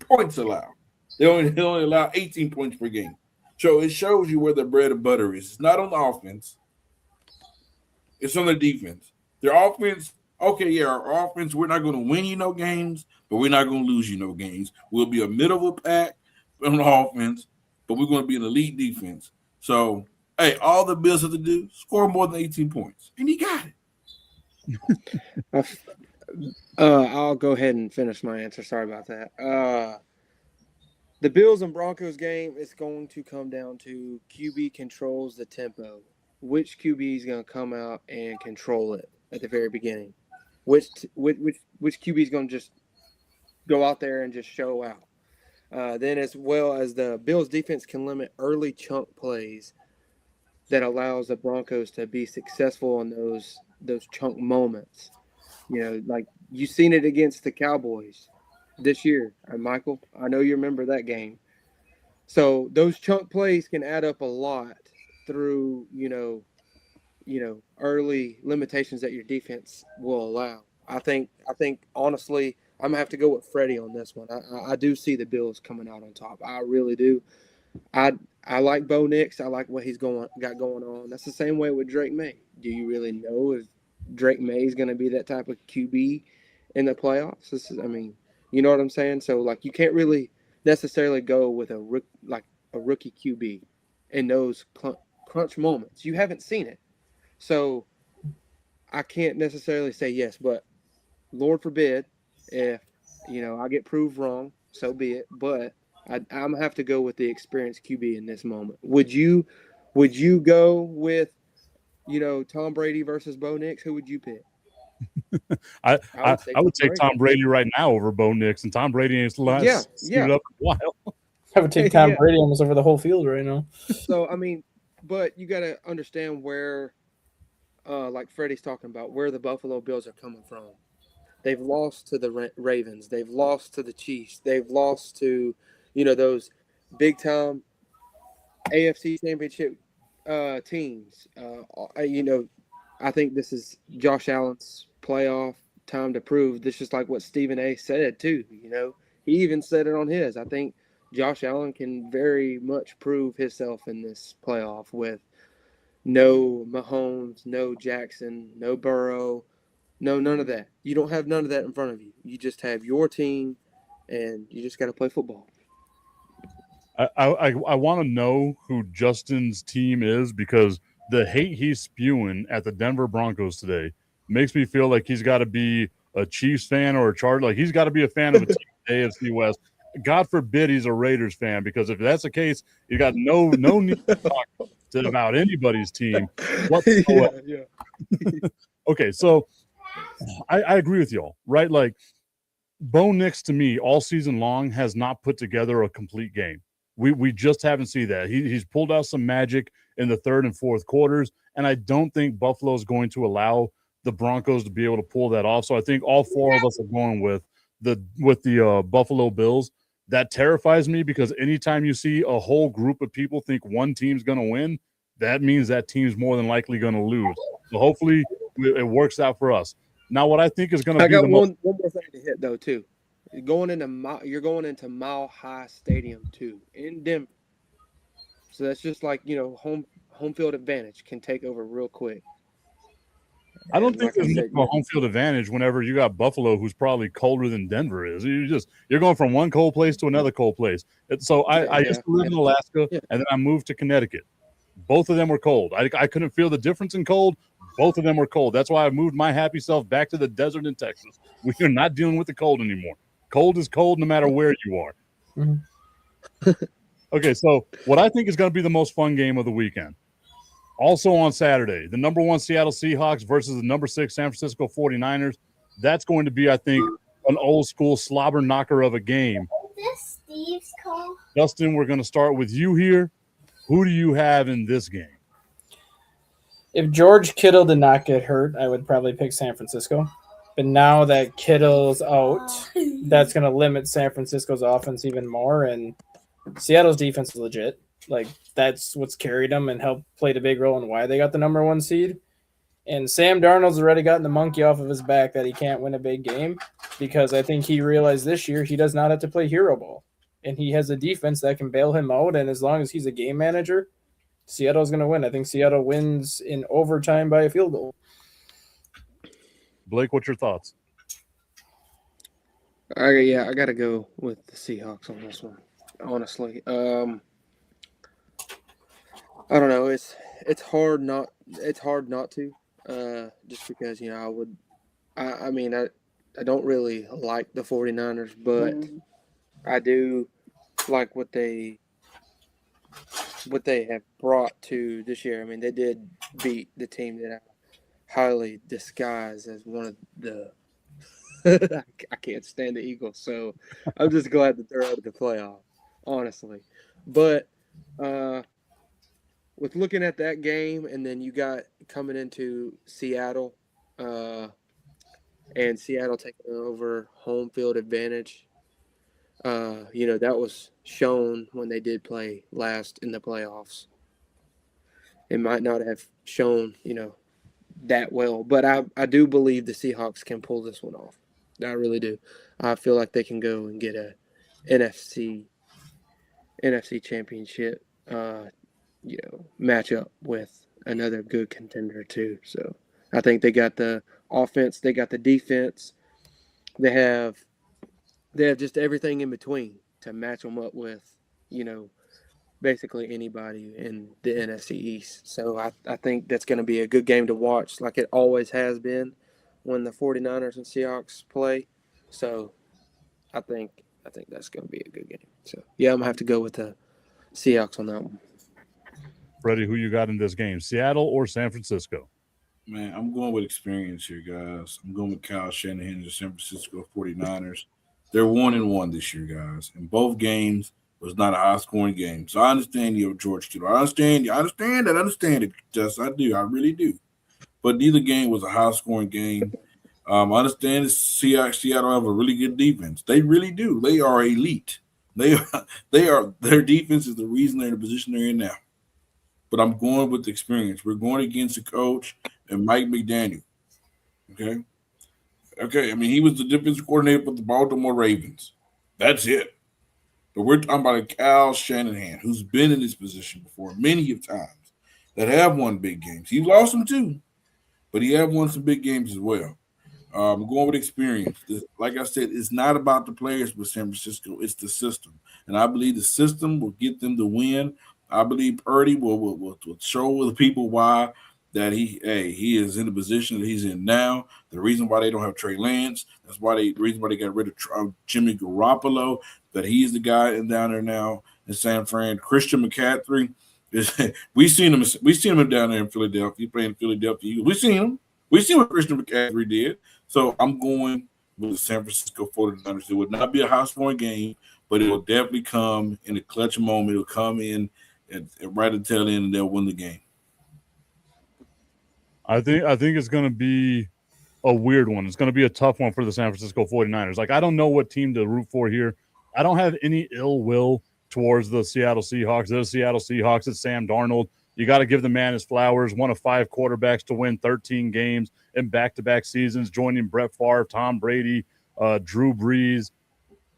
points allowed. They only allow 18 points per game. So it shows you where the bread and butter is. It's not on the offense. It's on the defense. Their offense, okay, yeah, our offense, we're not going to win you no games, but we're not going to lose you no games. We'll be a middle of a pack on offense, but we're going to be an elite defense. So, hey, all the Bills have to do score more than 18 points, and he got it. I'll go ahead and finish my answer. Sorry about that. The Bills and Broncos game is going to come down to QB controls the tempo. Which QB is going to come out and control it at the very beginning? Which QB is going to just go out there and just show out? Then, as well as the Bills defense can limit early chunk plays that allows the Broncos to be successful in those chunk moments. You know, like you've seen it against the Cowboys this year. Michael, I know you remember that game. So those chunk plays can add up a lot through, early limitations that your defense will allow. I think honestly, I'm gonna have to go with Freddie on this one. I do see the Bills coming out on top. I really do. I like Bo Nix. I like what he's got going on. That's the same way with Drake May. Do you really know if Drake May is going to be that type of QB in the playoffs? You know what I'm saying? So like, you can't really necessarily go with a rookie QB in those crunch moments. You haven't seen it, so I can't necessarily say yes. But Lord forbid if I get proved wrong, so be it. But I'm gonna have to go with the experienced QB in this moment. Would you go with Tom Brady versus Bo Nix? Who would you pick? I would take Tom Brady right now over Bo Nix, and Tom Brady ain't suited up in a while. I would take Tom Brady almost over the whole field right now. So but you got to understand where, like Freddie's talking about, where the Buffalo Bills are coming from. They've lost to the Ravens. They've lost to the Chiefs. They've lost to, those big time AFC Championship teams. I think this is Josh Allen's playoff time to prove. This is like what Stephen A. said too. He even said it on his. I think Josh Allen can very much prove himself in this playoff with no Mahomes, no Jackson, no Burrow. No, none of that. You don't have none of that in front of you. You just have your team, and you just got to play football. I want to know who Justin's team is, because the hate he's spewing at the Denver Broncos today makes me feel like he's got to be a Chiefs fan or a Charger. Like, he's got to be a fan of a team in the AFC West. God forbid he's a Raiders fan, because if that's the case, you got no need to talk about anybody's team whatsoever. Yeah. Okay, so I agree with y'all, right? Like, Bo Nix, to me, all season long has not put together a complete game. We just haven't seen that. He's pulled out some magic in the third and fourth quarters, and I don't think Buffalo is going to allow the Broncos to be able to pull that off. So I think all four of us are going with the Buffalo Bills. That terrifies me, because anytime you see a whole group of people think one team's going to win, that means that team's more than likely going to lose. So hopefully it works out for us. Now, what I think is going to be one more thing to hit though too. You're going into Mile High Stadium too in Denver, so that's just like home field advantage can take over real quick. I don't think there's much of a home field advantage whenever you got Buffalo, who's probably colder than Denver is. You're going from one cold place to another cold place. So I used to live in Alaska, and then I moved to Connecticut. Both of them were cold. I couldn't feel the difference in cold. Both of them were cold. That's why I moved my happy self back to the desert in Texas. We are not dealing with the cold anymore. Cold is cold no matter where you are. Mm-hmm. Okay, so what I think is going to be the most fun game of the weekend, also on Saturday, the number 1 Seattle Seahawks versus the number 6 San Francisco 49ers. That's going to be, I think, an old school slobber knocker of a game. Is this Steve's call? Justin, we're going to start with you here. Who do you have in this game? If George Kittle did not get hurt, I would probably pick San Francisco. But now that Kittle's out, that's going to limit San Francisco's offense even more. And Seattle's defense is legit. Like, that's what's carried them and helped played a big role in why they got the number 1 seed. And Sam Darnold's already gotten the monkey off of his back that he can't win a big game, because I think he realized this year he does not have to play hero ball. And he has a defense that can bail him out. And as long as he's a game manager, Seattle's going to win. I think Seattle wins in overtime by a field goal. Blake, what's your thoughts? I got to go with the Seahawks on this one. Honestly, I don't know. It's hard not to, just because I mean I don't really like the 49ers, but I do like what they have brought to this year. I mean, they did beat the team that I highly disguise as one of the. I can't stand the Eagles, so I'm just glad that they're out of the playoff, honestly. But with looking at that game, and then you got coming into Seattle, and Seattle taking over home field advantage. That was shown when they did play last in the playoffs. It might not have shown, that well, but I do believe the Seahawks can pull this one off. I really do. I feel like they can go and get a NFC championship, match up with another good contender too. So I think they got the offense, they got the defense, they have just everything in between to match them up with, basically anybody in the NFC East. So I think that's going to be a good game to watch, like it always has been when the 49ers and Seahawks play. So I think that's going to be a good game. So yeah, I'm going to have to go with the Seahawks on that one. Freddie, who you got in this game, Seattle or San Francisco? Man, I'm going with experience here, guys. I'm going with Kyle Shanahan and the San Francisco 49ers. They're 1-1 this year, guys. And both games was not a high-scoring game. So I understand you, George Kittle. I understand it. Just I do. I really do. But neither game was a high-scoring game. I understand that Seattle have a really good defense. They really do. They are elite. Their defense is the reason they're in the position they're in now. But I'm going with experience. We're going against a coach and Mike McDaniel. Okay. I mean, he was the defensive coordinator for the Baltimore Ravens. That's it. But we're talking about a Kyle Shanahan who's been in this position before many of times that have won big games. He lost them too, but he have won some big games as well. I'm going with experience. Like I said, it's not about the players with San Francisco. It's the system. And I believe the system will get them to win. I believe Purdy will show the people why that he is in the position that he's in now. The reason why they don't have Trey Lance, the reason why they got rid of Jimmy Garoppolo, that he's the guy down there now in San Fran. Christian McCaffrey, we seen him down there in Philadelphia, playing Philadelphia. We seen what Christian McCaffrey did. So I'm going with the San Francisco 49ers. It would not be a high-scoring game, but it will definitely come in a clutch moment. It'll come in right at the tail end, and they'll win the game. I think it's going to be a weird one. It's going to be a tough one for the San Francisco 49ers. Like, I don't know what team to root for here. I don't have any ill will towards the Seattle Seahawks. They're the Seattle Seahawks. It's Sam Darnold. You got to give the man his flowers. One of 5 quarterbacks to win 13 games in back-to-back seasons, joining Brett Favre, Tom Brady, Drew Brees,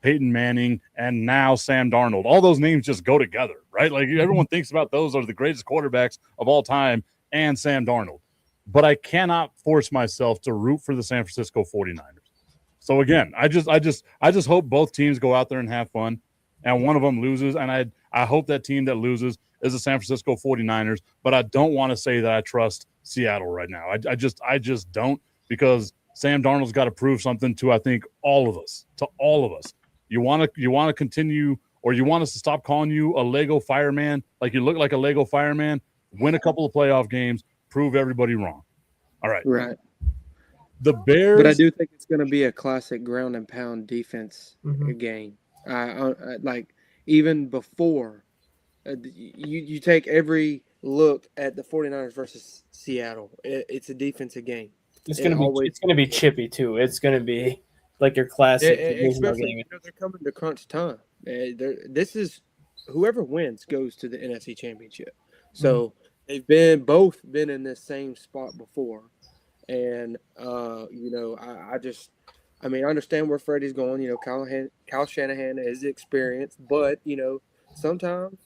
Peyton Manning, and now Sam Darnold. All those names just go together, right? Like, everyone thinks about those are the greatest quarterbacks of all time and Sam Darnold. But I cannot force myself to root for the San Francisco 49ers. So again, I just hope both teams go out there and have fun, and one of them loses. And I hope that team that loses is the San Francisco 49ers. But I don't want to say that I trust Seattle right now. I just don't, because Sam Darnold's got to prove something to, I think, all of us. You want to continue, or you want us to stop calling you a Lego fireman? Like, you look like a Lego fireman. Win a couple of playoff games. Prove everybody wrong. All right. Right. The Bears. But I do think it's going to be a classic ground and pound defense game. Like, even before, you take every look at the 49ers versus Seattle. It's a defensive game. It's gonna be chippy too. It's gonna be like your classic divisional game. They're coming to crunch time. This is whoever wins goes to the NFC Championship. So they've both been in this same spot before, and I understand where Freddie's going. Kyle Shanahan is experienced, but sometimes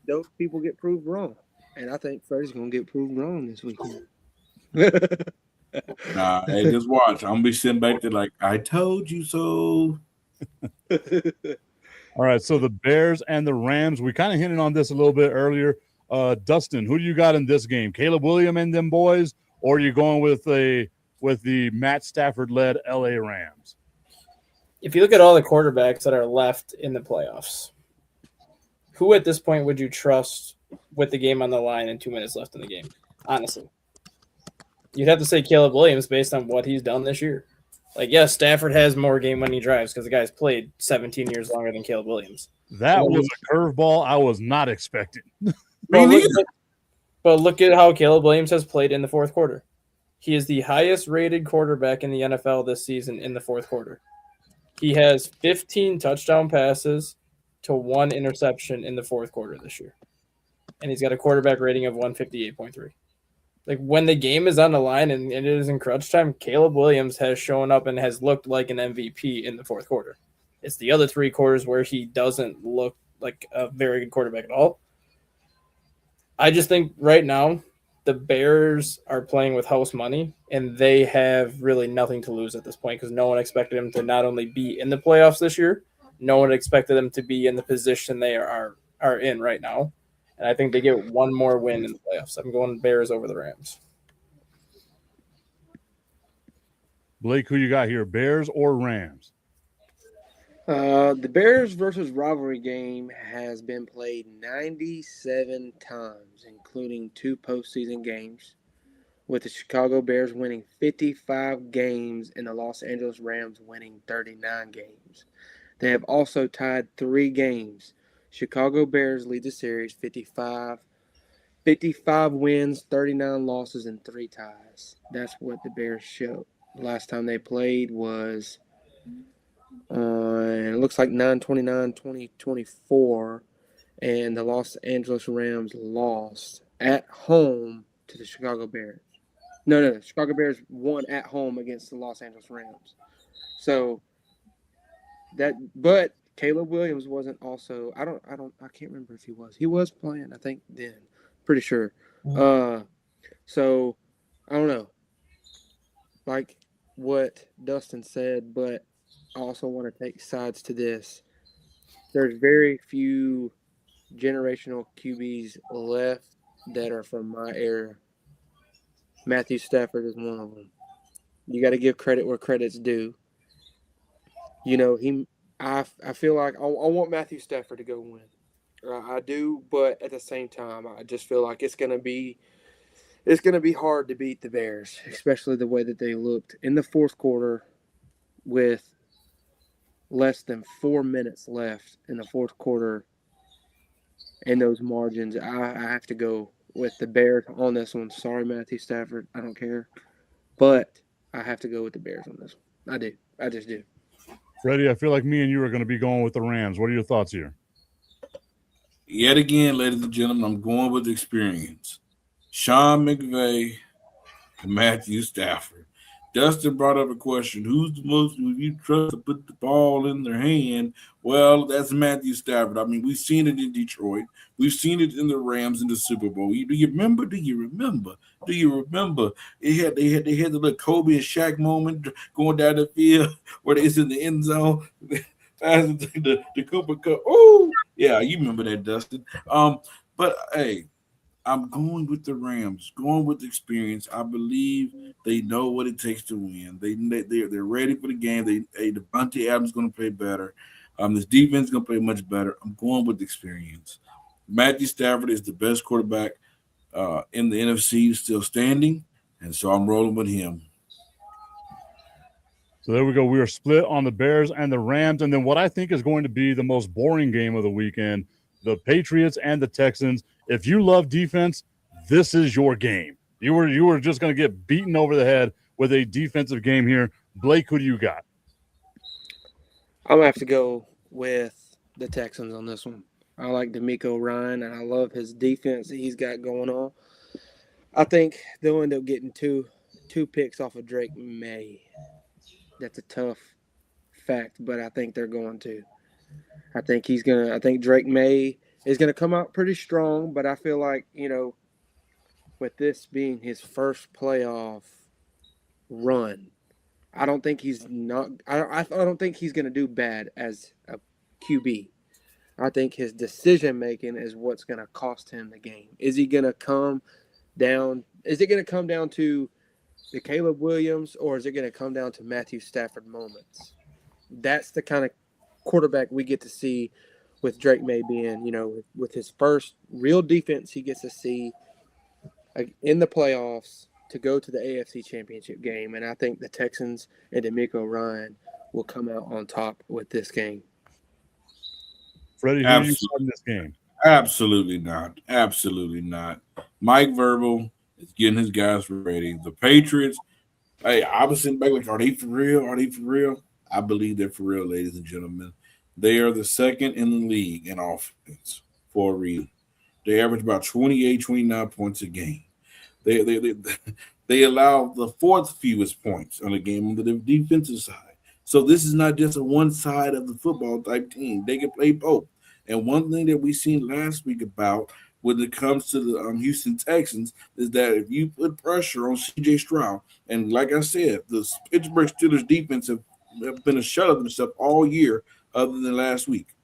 those people get proved wrong, and I think Freddie's gonna get proved wrong this weekend. Nah, hey, just watch. I'm gonna be sitting back there like, I told you so. All right, so the Bears and the Rams. We kind of hinted on this a little bit earlier. Dustin, who do you got in this game? Caleb Williams and them boys, or are you going with the Matt Stafford led LA Rams? If you look at all the quarterbacks that are left in the playoffs, who at this point would you trust with the game on the line and 2 minutes left in the game? Honestly, you'd have to say Caleb Williams based on what he's done this year. Like, yes, Stafford has more game-winning drives because the guy's played 17 years longer than Caleb Williams. That was a curveball I was not expecting. But look at how Caleb Williams has played in the fourth quarter. He is the highest-rated quarterback in the NFL this season in the fourth quarter. He has 15 touchdown passes to 1 interception in the fourth quarter this year. And he's got a quarterback rating of 158.3. Like, when the game is on the line and it is in crunch time, Caleb Williams has shown up and has looked like an MVP in the fourth quarter. It's the other 3 quarters where he doesn't look like a very good quarterback at all. I just think right now the Bears are playing with house money, and they have really nothing to lose at this point because no one expected them to not only be in the playoffs this year, no one expected them to be in the position they are in right now. And I think they get one more win in the playoffs. I'm going Bears over the Rams. Blake, who you got here, Bears or Rams? The Bears versus rivalry game has been played 97 times, including 2 postseason games, with the Chicago Bears winning 55 games and the Los Angeles Rams winning 39 games. They have also tied 3 games. Chicago Bears lead the series 55 wins, 39 losses, and 3 ties. That's what the Bears showed. The last time they played was it looks like 9/29/2024, and the Los Angeles Rams lost at home to the Chicago Bears. No, the Chicago Bears won at home against the Los Angeles Rams. So but Caleb Williams wasn't also. I can't remember if he was. He was playing, I think, then. Pretty sure. So I don't know. Like what Dustin said, but I also want to take sides to this. There's very few generational QBs left that are from my era. Matthew Stafford is one of them. You got to give credit where credit's due. You know, I feel like I want Matthew Stafford to go win. I do, but at the same time, I just feel like it's gonna be hard to beat the Bears, especially the way that they looked in the fourth quarter with less than 4 minutes left in the fourth quarter. In those margins, I have to go with the Bears on this one. Sorry, Matthew Stafford, I don't care, but I have to go with the Bears on this one. I do. I just do. Freddie, I feel like me and you are going to be going with the Rams. What are your thoughts here? Yet again, ladies and gentlemen, I'm going with experience. Sean McVay and Matthew Stafford. Dustin brought up a question. Who's the most would you trust to put the ball in their hand? Well, that's Matthew Stafford. I mean, we've seen it in Detroit. We've seen it in the Rams in the Super Bowl. Do you remember? They had the little Kobe and Shaq moment going down the field where they's in the end zone. Passing the Cooper Cup. Oh, yeah, you remember that, Dustin. But hey, I'm going with the Rams, going with the experience. I believe they know what it takes to win. They're ready for the game. Devontae Adams is going to play better. This defense is going to play much better. I'm going with the experience. Matthew Stafford is the best quarterback in the NFC, still standing, and so I'm rolling with him. So there we go. We are split on the Bears and the Rams. And then what I think is going to be the most boring game of the weekend, the Patriots and the Texans. If you love defense, this is your game. You were just going to get beaten over the head with a defensive game here. Blake, who do you got? I'm going to have to go with the Texans on this one. I like DeMeco Ryan, and I love his defense that he's got going on. I think they'll end up getting two picks off of Drake May. That's a tough fact, but I think they're going to. I think Drake May is gonna come out pretty strong, but I feel like, with this being his first playoff run. I don't think he's not. I don't think he's going to do bad as a QB. I think his decision making is what's going to cost him the game. Is he going to come down? Is it going to come down to the Caleb Williams, or is it going to come down to Matthew Stafford moments? That's the kind of quarterback we get to see with Drake May being, with his first real defense he gets to see in the playoffs to go to the AFC Championship game. And I think the Texans and DeMeco Ryan will come out on top with this game. Freddie, who are you starting this game? Absolutely not. Absolutely not. Mike Verbal is getting his guys ready. The Patriots, hey, I was sitting back like, are they for real? Are they for real? I believe they're for real, ladies and gentlemen. They are the second in the league in offense for a reason. They average about 28, 29 points a game. They allow the fourth fewest points on a game on the defensive side. So this is not just a one side of the football type team. They can play both. And one thing that we seen last week about when it comes to the Houston Texans is that if you put pressure on C.J. Stroud, and like I said, the Pittsburgh Steelers defense have been a shut of themselves all year other than last week.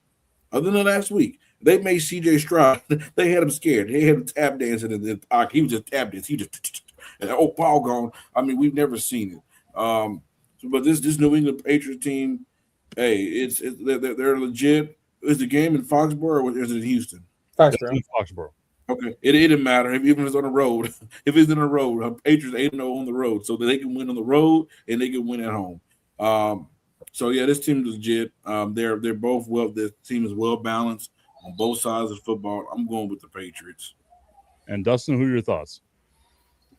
They made C.J. Stroud, they had him scared. They had him tap dancing in the pocket. He was just tap dancing. He just, and ball gone. I mean, we've never seen it. But this New England Patriots team, hey, they're legit. Is the game in Foxborough or is it in Houston? Foxborough. Okay, it didn't matter even if it's on the road. If it's in the road, Patriots 8-0 on the road, so that they can win on the road and they can win at home. So yeah, this team is legit. They're both well. This team is well balanced on both sides of football. I'm going with the Patriots. And Dustin, who are your thoughts?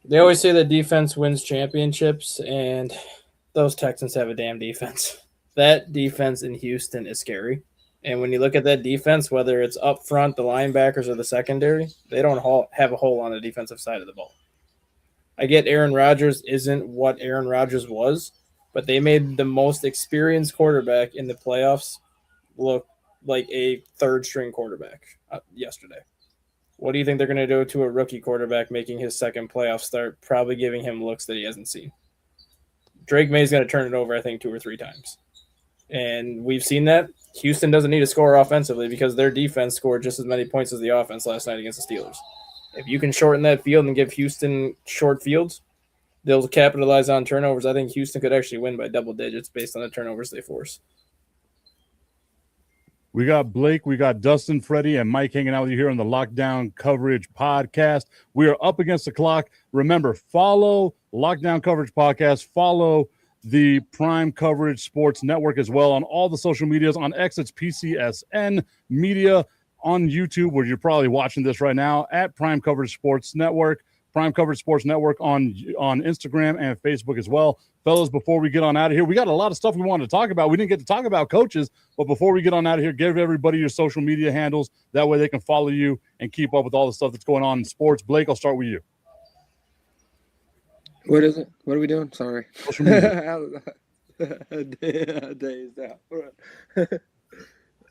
They always say that defense wins championships, and those Texans have a damn defense. That defense in Houston is scary. And when you look at that defense, whether it's up front, the linebackers, or the secondary, they don't have a hole on the defensive side of the ball. I get Aaron Rodgers isn't what Aaron Rodgers was, but they made the most experienced quarterback in the playoffs look like a third-string quarterback yesterday. What do you think they're going to do to a rookie quarterback making his second playoff start, probably giving him looks that he hasn't seen? Drake May's going to turn it over, I think, 2 or 3 times. And we've seen that. Houston doesn't need to score offensively because their defense scored just as many points as the offense last night against the Steelers. If you can shorten that field and give Houston short fields, they'll capitalize on turnovers. I think Houston could actually win by double digits based on the turnovers they force. We got Blake, we got Dustin, Freddie, and Mike hanging out with you here on the Lockdown Coverage Podcast. We are up against the clock. Remember, follow Lockdown Coverage Podcast. Follow the Prime Coverage Sports Network as well on all the social medias. On X, it's PCSN Media. On YouTube, where you're probably watching this right now, at Prime Coverage Sports Network. Prime Coverage Sports Network on Instagram and Facebook as well. Fellas, before we get on out of here, we got a lot of stuff we wanted to talk about. We didn't get to talk about coaches, but before we get on out of here, give everybody your social media handles. That way they can follow you and keep up with all the stuff that's going on in sports. Blake, I'll start with you. What is it? What are we doing? Sorry. Social media. Dazed out.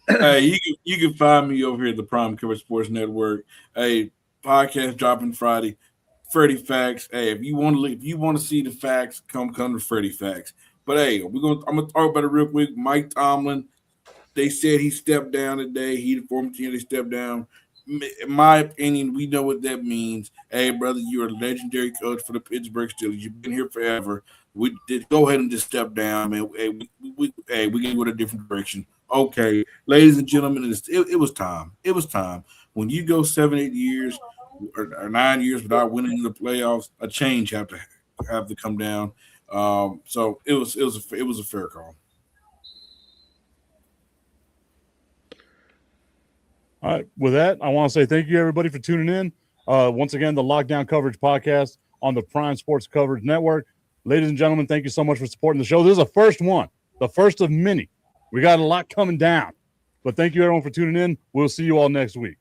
Hey, you can find me over here at the Prime Coverage Sports Network. Hey, podcast dropping Friday. Freddie Facts. Hey, if you want to see the facts, come to Freddie Facts. But hey, I'm gonna talk about it real quick. Mike Tomlin, they said he stepped down today. He informed the team they stepped down. In my opinion, we know what that means. Hey, brother, you're a legendary coach for the Pittsburgh Steelers. You've been here forever. We did go ahead and just step down, man. We can go in a different direction. Okay, ladies and gentlemen, it was time. It was time. When you go 7-8 years or 9 years without winning in the playoffs, a change have to come down. So it was a fair call. All right. With that, I want to say thank you, everybody, for tuning in. Once again, the Lockdown Coverage Podcast on the Prime Sports Coverage Network. Ladies and gentlemen, thank you so much for supporting the show. This is the first one, the first of many. We got a lot coming down. But thank you, everyone, for tuning in. We'll see you all next week.